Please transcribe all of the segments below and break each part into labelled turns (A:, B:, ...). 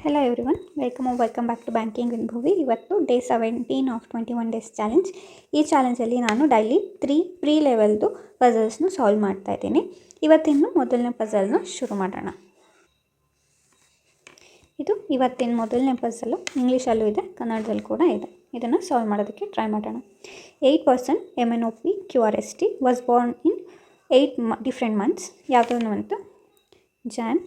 A: Hello everyone, welcome back to Banking with Bhuvi. ಇವತ್ತು day 17 of 21 days challenge. ಈ ಚಾಲೆಂಜಲ್ಲಿ ನಾನು daily 3 pre ಲೆವೆಲ್ದು ಪಜಲ್ಸ್ನ solve ಮಾಡ್ತಾ ಇದ್ದೀನಿ. ಇವತ್ತಿನ ಮೊದಲನೇ ಪಜಲ್ನ ಶುರು ಮಾಡೋಣ. ಇದು ಇವತ್ತಿನ ಮೊದಲನೇ ಪಜಲ್ಲು, ಇಂಗ್ಲೀಷಲ್ಲೂ ಇದೆ, ಕನ್ನಡದಲ್ಲಿ ಕೂಡ ಇದೆ. ಇದನ್ನು ಸಾಲ್ವ್ ಮಾಡೋದಕ್ಕೆ ಟ್ರೈ ಮಾಡೋಣ. 8% MNOP QRST was born in 8 different months. ಯಾವುದನ್ನು ಅಂತ ಜಾನ್,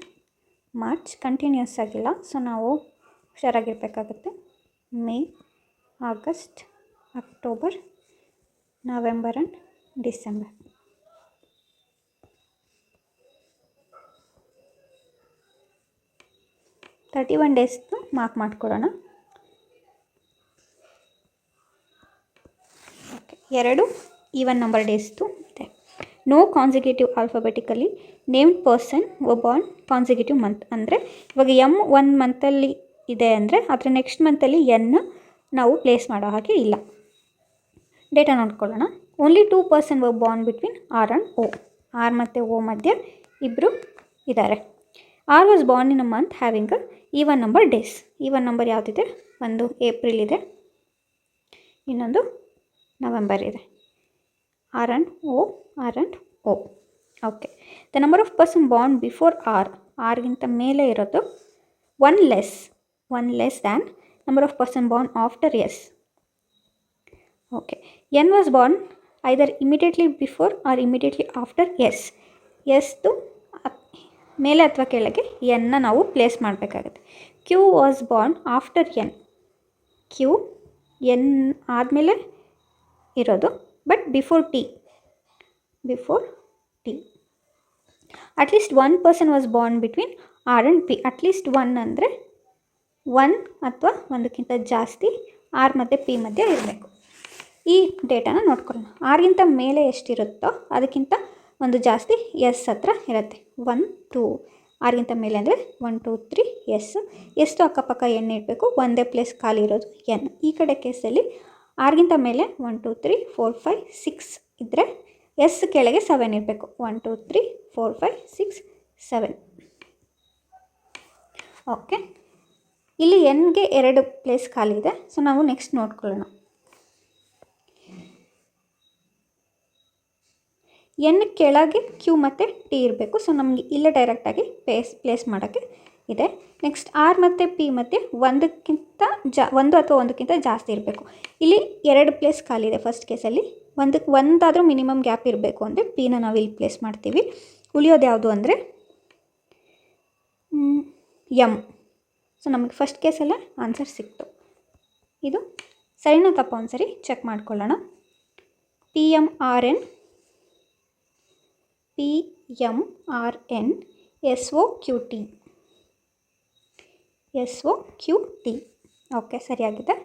A: ಮಾರ್ಚ್ ಕಂಟಿನ್ಯೂಸ್ ಆಗಿಲ್ಲ, ಸೊ ನಾವು ಹುಷಾರಾಗಿರ್ಬೇಕಾಗುತ್ತೆ. May, August, October, November and December. Thirty 31 ಡೇಸ್ದು ಮಾರ್ಕ್ ಮಾಡ್ಕೊಳ್ಳೋಣ. ಓಕೆ, 2 ಈವನ್ ನಂಬರ್ ಡೇಸ್ದು ಇದೆ. No consecutive alphabetically named person who born consecutive month. ಅಂದರೆ ಇವಾಗ ಎಮ್ 1 ಮಂತಲ್ಲಿ ಇದೆ ಅಂದರೆ ಅದರ ನೆಕ್ಸ್ಟ್ ಮಂತಲ್ಲಿ ಎನ್ ನಾವು ಪ್ಲೇಸ್ ಮಾಡೋ ಹಾಗೆ ಇಲ್ಲ. ಡೇಟಾ ನೋಡ್ಕೊಳ್ಳೋಣ. Only 2 person who born between R and O. R ಮತ್ತು ಓ ಮಧ್ಯೆ ಇಬ್ಬರು ಇದ್ದಾರೆ. R was born in a month having a even number days. Even number ಯಾವುದಿದೆ? ಒಂದು ಏಪ್ರಿಲ್ ಇದೆ, ಇನ್ನೊಂದು ನವೆಂಬರ್ ಇದೆ. R and O. Okay, the number of person born before ಆರ್ಗಿಂತ ಮೇಲೆ ಇರೋದು one less than number of person born after S. Okay, N was born either immediately before R immediately after S. ಎಸ್ದು ಮೇಲೆ ಅಥವಾ ಕೆಳಗೆ ಎನ್ನ ನಾವು ಪ್ಲೇಸ್ ಮಾಡಬೇಕಾಗುತ್ತೆ. Q was born after N. Q N ಆದಮೇಲೆ ಇರೋದು, but before T. At least 1 person was born between R and P. At least 1 ಅಂದರೆ 1 ಅಥವಾ ಒಂದಕ್ಕಿಂತ ಜಾಸ್ತಿ ಆರ್ ಮತ್ತು ಪಿ ಮಧ್ಯೆ ಇರಬೇಕು. ಈ ಡೇಟಾನ ನೋಡ್ಕೊಳ್ಳೋಣ. ಆರ್ಗಿಂತ ಮೇಲೆ ಎಷ್ಟಿರುತ್ತೋ ಅದಕ್ಕಿಂತ ಒಂದು ಜಾಸ್ತಿ ಎಸ್ ಹತ್ರ ಇರುತ್ತೆ. 1 2 ಆರ್ಗಿಂತ ಮೇಲೆ ಅಂದರೆ 1 2 3 ಎಸ್. ಎಷ್ಟು ಅಕ್ಕಪಕ್ಕ ಎನ್ ಇಡಬೇಕು? ಒಂದೇ ಪ್ಲೇಸ್ ಖಾಲಿ ಇರೋದು ಎನ್. ಈ ಕಡೆ ಕೇಸಲ್ಲಿ ಆರ್ಗಿಂತ ಮೇಲೆ 1 2 3 4 5 6 ಇದ್ದರೆ ಎಸ್ ಕೆಳಗೆ 7 ಇರಬೇಕು. 1 2 3 4 5 6 7. ಓಕೆ, ಇಲ್ಲಿ ಎನ್ಗೆ 2 ಪ್ಲೇಸ್ ಖಾಲಿ ಇದೆ. ಸೊ ನಾವು ನೆಕ್ಸ್ಟ್ ನೋಡ್ಕೊಳ್ಳೋಣ. ಎನ್ ಕೆಳಗೆ ಕ್ಯೂ ಮತ್ತು ಟಿ ಇರಬೇಕು. ಸೊ ನಮಗೆ ಇಲ್ಲೇ ಡೈರೆಕ್ಟಾಗಿ ಪ್ಲೇಸ್ ಮಾಡೋಕ್ಕೆ ಇದೆ. ನೆಕ್ಸ್ಟ್ ಆರ್ ಮತ್ತು ಪಿ ಮಧ್ಯೆ ಒಂದು ಅಥವಾ ಒಂದಕ್ಕಿಂತ ಜಾಸ್ತಿ ಇರಬೇಕು. ಇಲ್ಲಿ 2 ಪ್ಲೇಸ್ ಖಾಲಿ ಇದೆ. ಫಸ್ಟ್ ಕೇಸಲ್ಲಿ ಒಂದಾದರೂ ಮಿನಿಮಮ್ ಗ್ಯಾಪ್ ಇರಬೇಕು ಅಂದರೆ ಪಿನ ನಾವು ಇಲ್ಲಿ ಪ್ಲೇಸ್ ಮಾಡ್ತೀವಿ. ಉಳಿಯೋದು ಯಾವುದು ಅಂದರೆ ಎಮ್. ಸೊ ನಮಗೆ ಫಸ್ಟ್ ಕೇಸಲ್ಲೇ ಆನ್ಸರ್ ಸಿಕ್ತು. ಇದು ಸರಿನೋ ತಪ್ಪೋ ಒಂದ್ಸರಿ ಚೆಕ್ ಮಾಡ್ಕೊಳ್ಳೋಣ. PMRN SOQT. ಓಕೆ, ಸರಿಯಾಗಿದೆ.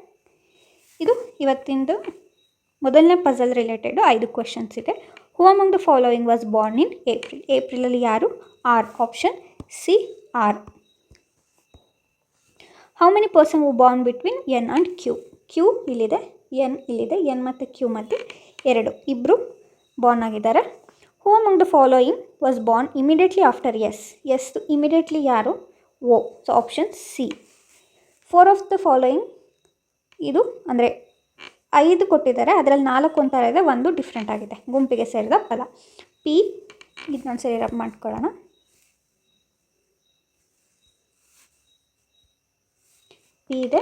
A: ಇದು ಇವತ್ತಿಂದು ಮೊದಲನೇ ಪಜಲ್ ರಿಲೇಟೆಡು 5 ಕ್ವೆಶನ್ಸ್ ಇದೆ. Who among the following was born in April. ಏಪ್ರಿಲಲ್ಲಿ ಯಾರು? R. Option C, R. How many person who born between N and Q. Q ಇಲ್ಲಿದೆ, ಎನ್ ಇಲ್ಲಿದೆ. ಎನ್ ಮತ್ತು ಕ್ಯೂ ಮಧ್ಯೆ 2 ಇಬ್ಬರು ಬಾರ್ನ್ ಆಗಿದ್ದಾರೆ. Who among the following was born immediately after S. S immediately ಯಾರು? O. So option C. 4 of the following, ಇದು ಅಂದರೆ 5 ಕೊಟ್ಟಿದ್ದಾರೆ, ಅದರಲ್ಲಿ 4 ಒಂಥರ ಇದೆ, ಒಂದು ಡಿಫ್ರೆಂಟ್ ಆಗಿದೆ. ಗುಂಪಿಗೆ ಸೇರಿದ ಪದ. ಪಿ, ಇದನ್ನೊಂದು ಸರಿ ರಬ್ ಮಾಡ್ಕೊಳ್ಳೋಣ. ಪಿ ಇದೆ,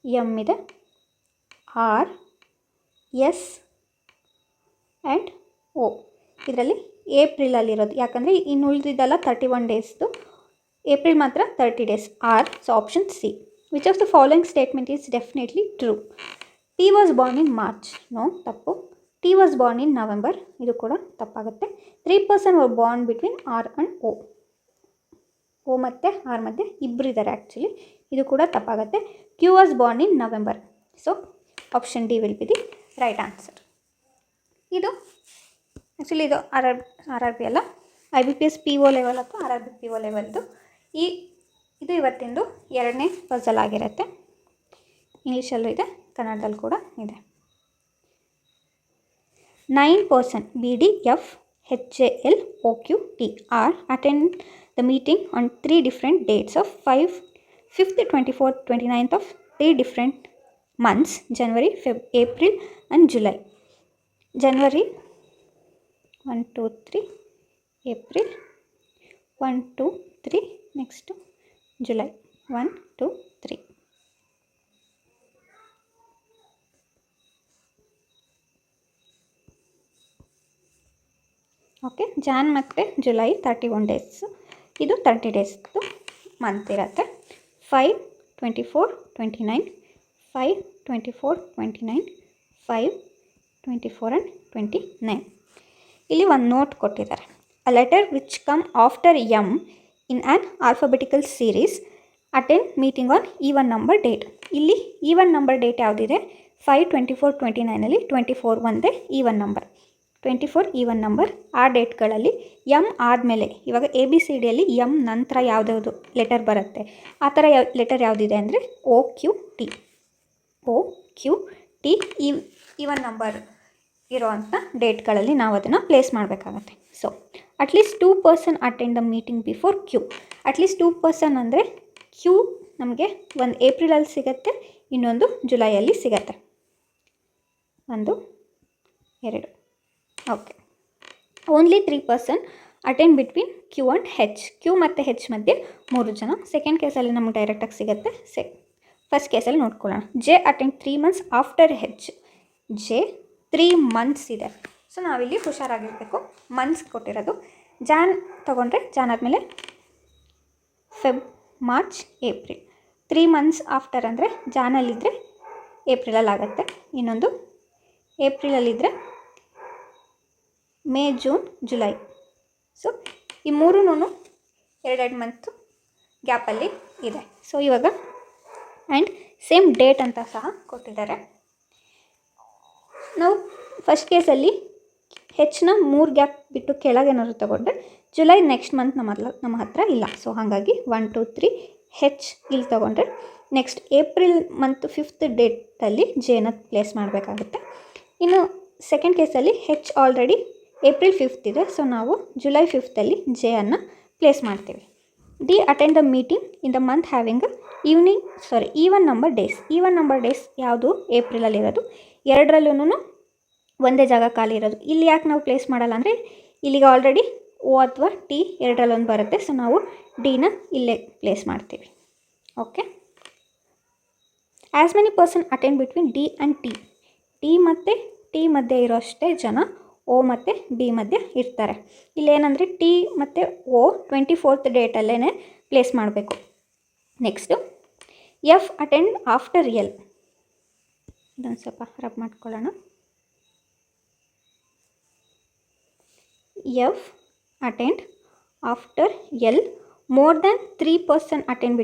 A: ಎಮ್ ಇದೆ, ಆರ್, ಎಸ್ ಆ್ಯಂಡ್ ಓ. ಇದರಲ್ಲಿ ಏಪ್ರಿಲಲ್ಲಿರೋದು, ಯಾಕಂದರೆ ಇನ್ನು ಉಳಿದಿದ್ದಲ್ಲ 31 ಡೇಸ್ದು, ಏಪ್ರಿಲ್ ಮಾತ್ರ 30 days. R. So option C. Which of the following statement is definitely true? T was born in March. No, ತಪ್ಪು. T was born in November. ಇದು ಕೂಡ ತಪ್ಪಾಗುತ್ತೆ. 3 person were born between R and O. O ಮತ್ತು R ಮಧ್ಯೆ ಇಬ್ಬರಿದ್ದಾರೆ actually. ಇದು ಕೂಡ ತಪ್ಪಾಗುತ್ತೆ. Q was born in November. So option D will be the right answer. ಇದು ಆ್ಯಕ್ಚುಲಿ ಇದು ಆರ್ ಬಿ ಅಲ್ಲ, IBPS PO ಲೆವೆಲ್ ಅಥವಾ RRB PO ಲೆವೆಲ್ದು. ಇದು ಇವತ್ತಿಂದು 2ನೇ ಪಜಲ್ ಆಗಿರುತ್ತೆ. ಇಂಗ್ಲೀಷಲ್ಲೂ ಇದೆ, ಕನ್ನಡದಲ್ಲಿ ಕೂಡ ಇದೆ. 9% BDF HJL OQT are attend the meeting on 3 different dates of 5 5th, 24th, 29th of 3 different months, January, April and July. January 1, 2, 3, April 1, 2, 3, next July 1, 2, 3. Okay, John ಮತ್ತು July 31 days, ಇದು 30 ಡೇಸ್ದು month ಇರುತ್ತೆ. 5, 24, 29, 5, 24, 29, 5, 24 and 29. ಇಲ್ಲಿ ಒಂದು note ಕೊಟ್ಟಿದ್ದಾರೆ. A letter which come after M in an alphabetical series attend meeting on even number date. ಇಲ್ಲಿ even number date ಯಾವುದಿದೆ? 5, 24, 29 24 ಒಂದೇ even number, 24 even number. ಆ ಡೇಟ್ಗಳಲ್ಲಿ ಎಮ್ ಆದಮೇಲೆ, ಇವಾಗ ಎ ಬಿ ಸಿ ಡಿಯಲ್ಲಿ ಎಮ್ ನಂತರ ಯಾವುದ್ಯಾವುದು ಲೆಟರ್ ಬರುತ್ತೆ, ಆ ಥರ ಲೆಟರ್ ಯಾವುದಿದೆ ಅಂದರೆ O Q T. O Q T even number ಇರೋವಂಥ ಡೇಟ್ಗಳಲ್ಲಿ ನಾವು ಅದನ್ನು ಪ್ಲೇಸ್ ಮಾಡಬೇಕಾಗತ್ತೆ. So at least 2 person attend the meeting before Q. At least 2 person ಅಂದರೆ ಕ್ಯೂ ನಮಗೆ ಒಂದು ಏಪ್ರಿಲಲ್ಲಿ ಸಿಗುತ್ತೆ, ಇನ್ನೊಂದು ಜುಲೈಯಲ್ಲಿ ಸಿಗತ್ತೆ. 1, 2. Okay. Only 3 person attend between Q and H. Q ಮತ್ತು ಹೆಚ್ ಮಧ್ಯೆ 3 ಜನ. ಸೆಕೆಂಡ್ ಕೇಸಲ್ಲಿ ನಮಗೆ ಡೈರೆಕ್ಟಾಗಿ ಸಿಗುತ್ತೆ. ಫಸ್ಟ್ ಕೇಸಲ್ಲಿ ನೋಡ್ಕೊಳ್ಳೋಣ. ಜೆ ಅಟೆಂಡ್ 3 ಮಂತ್ಸ್ ಆಫ್ಟರ್ ಹೆಚ್. ಜೆ 3 ಮಂತ್ಸ್ ಇದೆ. ಸೊ ನಾವಿಲ್ಲಿ ಹುಷಾರಾಗಿರಬೇಕು. ಮಂತ್ಸ್ ಕೊಟ್ಟಿರೋದು ಜಾನ್ ತೊಗೊಂಡ್ರೆ ಜಾನ್ ಆದಮೇಲೆ Feb, March, April. 3 months after ಅಂದರೆ ಜಾನಲ್ಲಿದ್ದರೆ ಏಪ್ರಿಲಲ್ಲಿ ಆಗುತ್ತೆ, ಇನ್ನೊಂದು ಏಪ್ರಿಲಲ್ಲಿದ್ದರೆ ಮೇ, ಜೂನ್, ಜುಲೈ. ಸೊ ಈ ಮೂರೂ 2 ಮಂತು ಗ್ಯಾಪಲ್ಲಿ ಇದೆ. ಸೊ ಇವಾಗ ಆ್ಯಂಡ್ ಸೇಮ್ ಡೇಟ್ ಅಂತ ಸಹ ಕೊಟ್ಟಿದ್ದಾರೆ. ನಾವು ಫಸ್ಟ್ ಕೇಸಲ್ಲಿ ಹೆಚ್ಚಿನ 3 ಗ್ಯಾಪ್ ಬಿಟ್ಟು ಕೆಳಗೇನಾದ್ರು ತೊಗೊಂಡ್ರೆ ಜುಲೈ ನೆಕ್ಸ್ಟ್ ಮಂತ್ ನಮ್ಮ ಹತ್ರ ಇಲ್ಲ. ಸೊ ಹಾಗಾಗಿ 1, 2, 3 ಹೆಚ್ ಇಲ್ಲಿ ತೊಗೊಂಡ್ರೆ ನೆಕ್ಸ್ಟ್ ಏಪ್ರಿಲ್ ಮಂತ್ 5th ಡೇಟಲ್ಲಿ ಜೇನ ಪ್ಲೇಸ್ ಮಾಡಬೇಕಾಗುತ್ತೆ. ಇನ್ನು ಸೆಕೆಂಡ್ ಕೇಸಲ್ಲಿ ಹೆಚ್ ಆಲ್ರೆಡಿ ಏಪ್ರಿಲ್ 5th ಇದೆ. ಸೊ ನಾವು ಜುಲೈ 5th ಜೆ ಅನ್ನು ಪ್ಲೇಸ್ ಮಾಡ್ತೀವಿ. D attend the meeting in the month having even number days. Even number days ಯಾವುದು? ಏಪ್ರಿಲಲ್ಲಿರೋದು. 2ರಲ್ಲೂ ಒಂದೇ ಜಾಗ ಖಾಲಿ ಇರೋದು. ಇಲ್ಲಿ ಯಾಕೆ ನಾವು ಪ್ಲೇಸ್ ಮಾಡಲ್ಲ ಅಂದರೆ ಇಲ್ಲಿಗೆ ಆಲ್ರೆಡಿ ಓ ಅಥವಾ ಟಿ 2ರಲ್ಲೊಂದು ಬರುತ್ತೆ. ಸೊ ನಾವು ಡಿನ ಇಲ್ಲೇ ಪ್ಲೇಸ್ ಮಾಡ್ತೀವಿ. Okay. As many person attend between D and T. D ಮತ್ತು ಟಿ ಮಧ್ಯೆ ಇರೋಷ್ಟೇ ಜನ ಓ ಮತ್ತು ಬಿ ಮಧ್ಯೆ ಇರ್ತಾರೆ. ಇಲ್ಲೇನಂದರೆ ಟಿ ಮತ್ತು ಓ 24th ಡೇಟಲ್ಲೇ ಪ್ಲೇಸ್ ಮಾಡಬೇಕು. Next F attend after L. ಇದೊಂದು ಸ್ವಲ್ಪ ರಬ್ ಮಾಡ್ಕೊಳ್ಳೋಣ. F attend after L. More than 3 person attend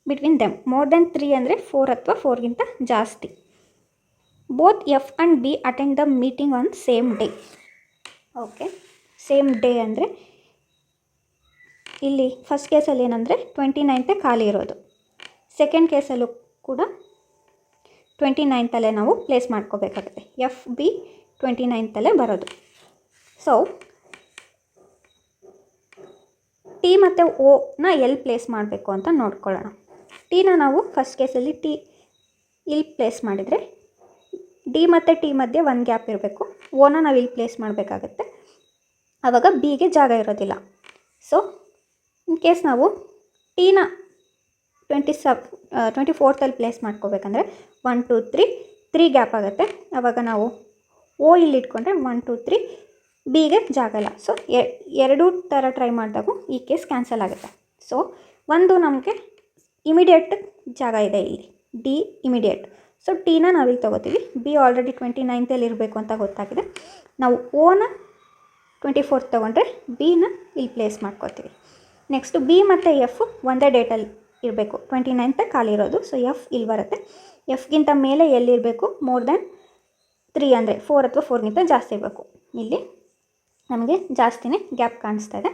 A: between them. More than 3 ಅಂದರೆ 4 ಅಥವಾ 4ಗಿಂತ ಜಾಸ್ತಿ. Both F and B attend the meeting on same day. Okay, same day ಅಂದರೆ ಇಲ್ಲಿ first ಕೇಸಲ್ಲಿ ಏನಂದರೆ 29th ಖಾಲಿ ಇರೋದು. ಸೆಕೆಂಡ್ ಕೇಸಲ್ಲೂ ಕೂಡ 29th ನಾವು ಪ್ಲೇಸ್ ಮಾಡ್ಕೋಬೇಕಾಗುತ್ತೆ. ಎಫ್ ಬಿ 29th ಬರೋದು. ಸೊ ಟಿ ಮತ್ತು ಓನ ಎಲ್ಲಿ ಪ್ಲೇಸ್ ಮಾಡಬೇಕು ಅಂತ ನೋಡ್ಕೊಳ್ಳೋಣ. ಟಿನ ನಾವು ಫಸ್ಟ್ ಕೇಸಲ್ಲಿ ಟಿ ಇಲ್ಲಿ ಪ್ಲೇಸ್ ಮಾಡಿದರೆ ಡಿ ಮತ್ತು ಟಿ ಮಧ್ಯೆ ಒಂದು ಗ್ಯಾಪ್ ಇರಬೇಕು. ಓನ ನಾವು ಇಲ್ಲಿ ಪ್ಲೇಸ್ ಮಾಡಬೇಕಾಗತ್ತೆ. ಆವಾಗ ಬಿಗೆ ಜಾಗ ಇರೋದಿಲ್ಲ. ಸೊ ಇನ್ ಕೇಸ್ ನಾವು ಟಿನ 24th ಪ್ಲೇಸ್ ಮಾಡ್ಕೋಬೇಕಂದ್ರೆ 1, 2, 3 ಗ್ಯಾಪ್ ಆಗುತ್ತೆ. ಆವಾಗ ನಾವು ಓ ಇಲ್ಲಿ ಇಟ್ಕೊಂಡ್ರೆ 1, 2, 3 ಬಿಗೆ ಜಾಗ ಇಲ್ಲ. ಸೊ 2 ಥರ ಟ್ರೈ ಮಾಡಿದಾಗೂ ಈ ಕೇಸ್ ಕ್ಯಾನ್ಸಲ್ ಆಗುತ್ತೆ. ಸೊ ಒಂದು ನಮಗೆ ಇಮಿಡಿಯೇಟ್ ಜಾಗ ಇದೆ ಇಲ್ಲಿ, ಡಿ ಇಮಿಡಿಯೇಟ್. ಸೊ ಟಿನ ನಾವಿಲ್ಲಿ ತೊಗೋತೀವಿ. ಬಿ ಆಲ್ರೆಡಿ 29th ಇರಬೇಕು ಅಂತ ಗೊತ್ತಾಗಿದೆ. ನಾವು ಓನ 24th ತೊಗೊಂಡ್ರೆ ಬಿನ ಇಲ್ಲಿ ಪ್ಲೇಸ್ ಮಾಡ್ಕೋತೀವಿ. ನೆಕ್ಸ್ಟು ಬಿ ಮತ್ತು ಎಫ್ ಒಂದೇ ಡೇಟಲ್ಲಿ ಇರಬೇಕು. 29th ಖಾಲಿ ಇರೋದು. ಸೊ ಎಫ್ ಇಲ್ಲಿ ಬರುತ್ತೆ. ಎಫ್ಗಿಂತ ಮೇಲೆ ಎಲ್ಲಿರಬೇಕು? ಮೋರ್ ದ್ಯಾನ್ 3 ಅಂದರೆ 4 ಅಥವಾ 4ಗಿಂತ ಜಾಸ್ತಿ ಇರಬೇಕು. ಇಲ್ಲಿ ನಮಗೆ ಜಾಸ್ತಿನೇ ಗ್ಯಾಪ್ ಕಾಣಿಸ್ತಾ ಇದೆ.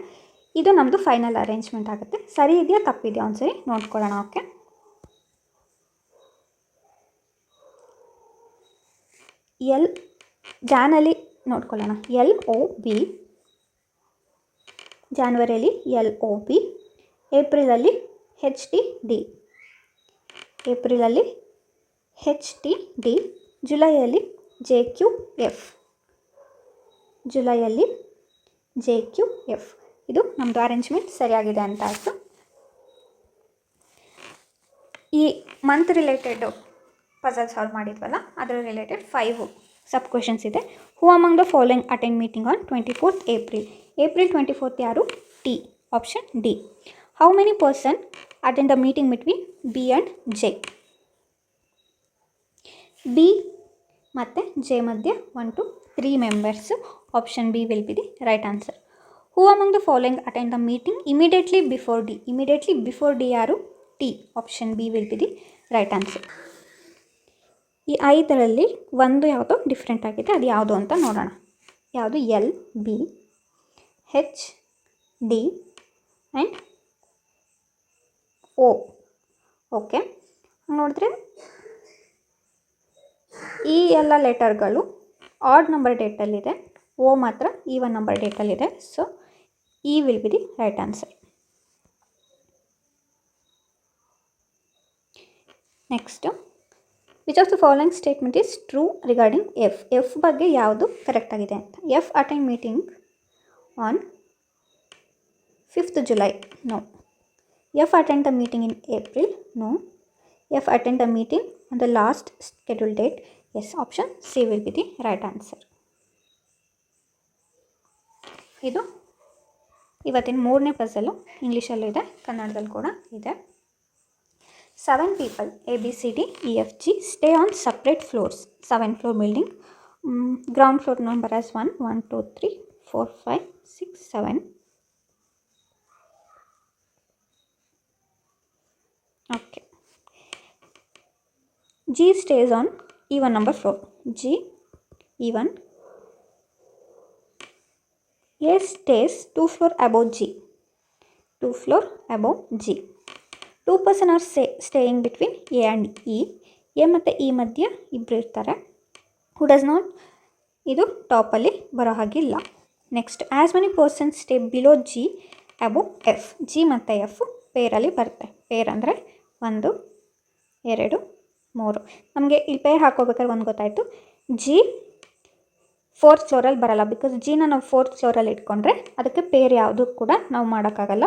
A: ಇದು ನಮ್ಮದು ಫೈನಲ್ ಅರೇಂಜ್ಮೆಂಟ್ ಆಗುತ್ತೆ. ಸರಿ ಇದೆಯಾ ತಪ್ಪಿದೆಯಾ ಒಂದ್ಸರಿ ನೋಡ್ಕೊಳ್ಳೋಣ. ಓಕೆ, ಎಲ್ ಜಾನಲ್ಲಿ ನೋಡ್ಕೊಳ್ಳೋಣ. ಎಲ್ ಒ ಬಿ, ಜಾನ್ವರಿಯಲ್ಲಿ ಎಲ್ ಒ ಬಿ, ಏಪ್ರಿಲಲ್ಲಿ HTD, ಏಪ್ರಿಲಲ್ಲಿ HTD, ಜುಲೈಯಲ್ಲಿ JQF, ಜುಲೈಯಲ್ಲಿ JQF. ಇದು ನಮ್ಮದು ಅರೇಂಜ್ಮೆಂಟ್ ಸರಿಯಾಗಿದೆ ಅಂತ ಆಯಿತು. ಈ ಮಂತ್ ರಿಲೇಟೆಡ್ ಪಜಲ್ ಸಾಲ್ವ್ ಮಾಡಿದ್ವಲ್ಲ, ಅದರ ರಿಲೇಟೆಡ್ 5 ಸಬ್ ಕ್ವೆಶನ್ಸ್ ಇದೆ. Who among the following attend meeting on 24th April? April 24th ಯಾರು? T, option D. How many person attend the meeting between B and J? B ಮತ್ತು J ಮಧ್ಯೆ 1 to 3 members. Option B will be the right answer. Who among the following attend the meeting immediately before D? Immediately before D ಯಾರು? T, option B will be the right answer. ಈ 5ರಲ್ಲಿ ಒಂದು ಯಾವುದೋ different ಆಗಿದೆ, ಅದು ಯಾವುದು ಅಂತ ನೋಡೋಣ. ಯಾವುದು? L, B, H, D and O. Okay, ನೋಡಿದ್ರೆ ಈ ಎಲ್ಲ ಲೆಟರ್ಗಳು ಆಡ್ ನಂಬರ್ ಡೇಟಲ್ಲಿದೆ, O ಮಾತ್ರ ಈವನ್ ನಂಬರ್ ಡೇಟಲ್ಲಿದೆ. So E will be the right answer. Next, which of the following statement is true regarding F? F ಬಗ್ಗೆ ಯಾವುದು ಕರೆಕ್ಟ್ ಆಗಿದೆ ಅಂತ. F attend meeting on 5th July? No. F attend the meeting in April? No. F attend the meeting on the last schedule date? Yes, option C will be the right answer. ಇದು ಇವತ್ತಿನ 3ನೇ ಪಜಲು. ಇಂಗ್ಲೀಷಲ್ಲೂ ಇದೆ, ಕನ್ನಡದಲ್ಲಿ ಕೂಡ ಇದೆ. 7 people ABCDEFG stay on separate floors. 7 floor building. Ground floor number as 1, 1, 2, 3, 4, 5, 6, 7. Okay. G stays on even number floor. G even. A stays 2 floor above G. 2 floor above G. 2 person are staying between A and E. A ಮತ್ತು E ಮಧ್ಯೆ ಇಬ್ಬರು ಇರ್ತಾರೆ. ಹೂ does not, ಇದು ಟಾಪಲ್ಲಿ ಬರೋ ಹಾಗಿಲ್ಲ. Next, as many persons stay below G ಅಬೋ F? G ಮತ್ತು F ಪೇರಲ್ಲಿ ಬರುತ್ತೆ. Peer ಅಂದರೆ 1, 2, 3. ನಮಗೆ ಇಲ್ಲಿ ಪೇರ್ ಹಾಕೋಬೇಕಾದ್ರೆ ಒಂದು ಗೊತ್ತಾಯಿತು. G 4th ಫ್ಲೋರಲ್ಲಿ ಬರಲ್ಲ, ಬಿಕಾಸ್ ಜಿನ ನಾವು 4th ಫ್ಲೋರಲ್ಲಿ ಇಟ್ಕೊಂಡ್ರೆ ಅದಕ್ಕೆ ಪೇರ್ ಯಾವುದು ಕೂಡ ನಾವು ಮಾಡೋಕ್ಕಾಗಲ್ಲ.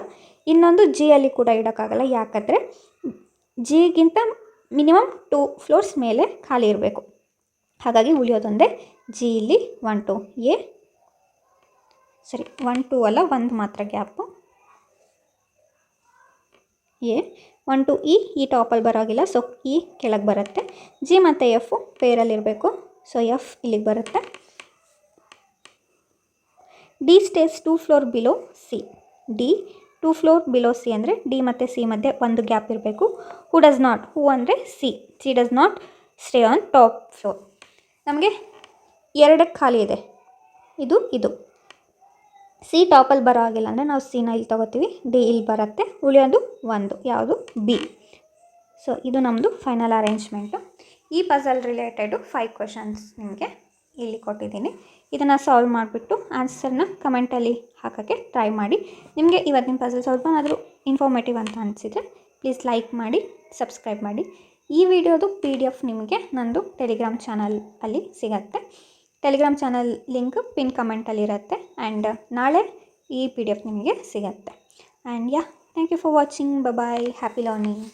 A: ಇನ್ನೊಂದು ಜಿಯಲ್ಲಿ ಕೂಡ ಇಡೋಕ್ಕಾಗಲ್ಲ, ಯಾಕಂದರೆ ಜಿಗಿಂತ ಮಿನಿಮಮ್ 2 ಫ್ಲೋರ್ಸ್ ಮೇಲೆ ಖಾಲಿ ಇರಬೇಕು. ಹಾಗಾಗಿ ಉಳಿಯೋದೊಂದೇ ಜಿ. ಇಲ್ಲಿ 1, 2 ಎ, ಸರಿ 1, 2 ಅಲ್ಲ, 1 ಮಾತ್ರ ಗ್ಯಾಪು. ಎ 1, 2 ಈ ಟಾಪಲ್ಲಿ ಬರೋಗಿಲ್ಲ, ಸೊ ಈ ಕೆಳಗೆ ಬರುತ್ತೆ. ಜಿ ಮತ್ತು ಎಫ್ ಪೇರಲ್ಲಿರಬೇಕು, ಸೊ ಎಫ್ ಇಲ್ಲಿಗೆ ಬರುತ್ತೆ. D stays 2 floor below C. D 2 floor below C ಅಂದರೆ ಡಿ ಮತ್ತು ಸಿ ಮಧ್ಯೆ ಒಂದು ಗ್ಯಾಪ್ ಇರಬೇಕು. ಹೂ ಡಸ್ ನಾಟ್, ಹೂ ಅಂದರೆ C does not stay on top floor. ನಮಗೆ 2 ಖಾಲಿ ಇದೆ, ಇದು ಸಿ ಟಾಪಲ್ಲಿ ಬರೋ ಆಗಿಲ್ಲ ಅಂದರೆ ನಾವು ಸಿನ ಇಲ್ಲಿ ತೊಗೋತೀವಿ, ಡಿ ಇಲ್ಲಿ ಬರುತ್ತೆ, ಉಳಿಯೋದು 1, ಯಾವುದು? ಬಿ. ಸೊ ಇದು ನಮ್ಮದು ಫೈನಲ್ ಅರೇಂಜ್ಮೆಂಟು. ಈ ಪಜಲ್ ರಿಲೇಟೆಡು 5 ಕ್ವೆಶನ್ಸ್ ನಿಮಗೆ ಇಲ್ಲಿ ಕೊಟ್ಟಿದ್ದೀನಿ. ಇದನ್ನು ಸಾಲ್ವ್ ಮಾಡಿಬಿಟ್ಟು ಆನ್ಸರ್ನ ಕಮೆಂಟಲ್ಲಿ ಹಾಕೋಕ್ಕೆ ಟ್ರೈ ಮಾಡಿ. ನಿಮಗೆ ಇವತ್ತಿನ ಪಜಲ್ ಸ್ವಲ್ಪ ಏನಾದರೂ ಇನ್ಫಾರ್ಮೇಟಿವ್ ಅಂತ ಅನಿಸಿದರೆ ಪ್ಲೀಸ್ ಲೈಕ್ ಮಾಡಿ, ಸಬ್ಸ್ಕ್ರೈಬ್ ಮಾಡಿ. ಈ ವಿಡಿಯೋದು PDF ನಿಮಗೆ ನಂದು ಟೆಲಿಗ್ರಾಮ್ ಚಾನಲಲ್ಲಿ ಸಿಗುತ್ತೆ. ಟೆಲಿಗ್ರಾಮ್ ಚಾನಲ್ ಲಿಂಕ್ ಪಿನ್ ಕಮೆಂಟಲ್ಲಿರುತ್ತೆ. ಆ್ಯಂಡ್ ನಾಳೆ ಈ PDF ನಿಮಗೆ ಸಿಗುತ್ತೆ. And thank you for watching. Bye, happy learning.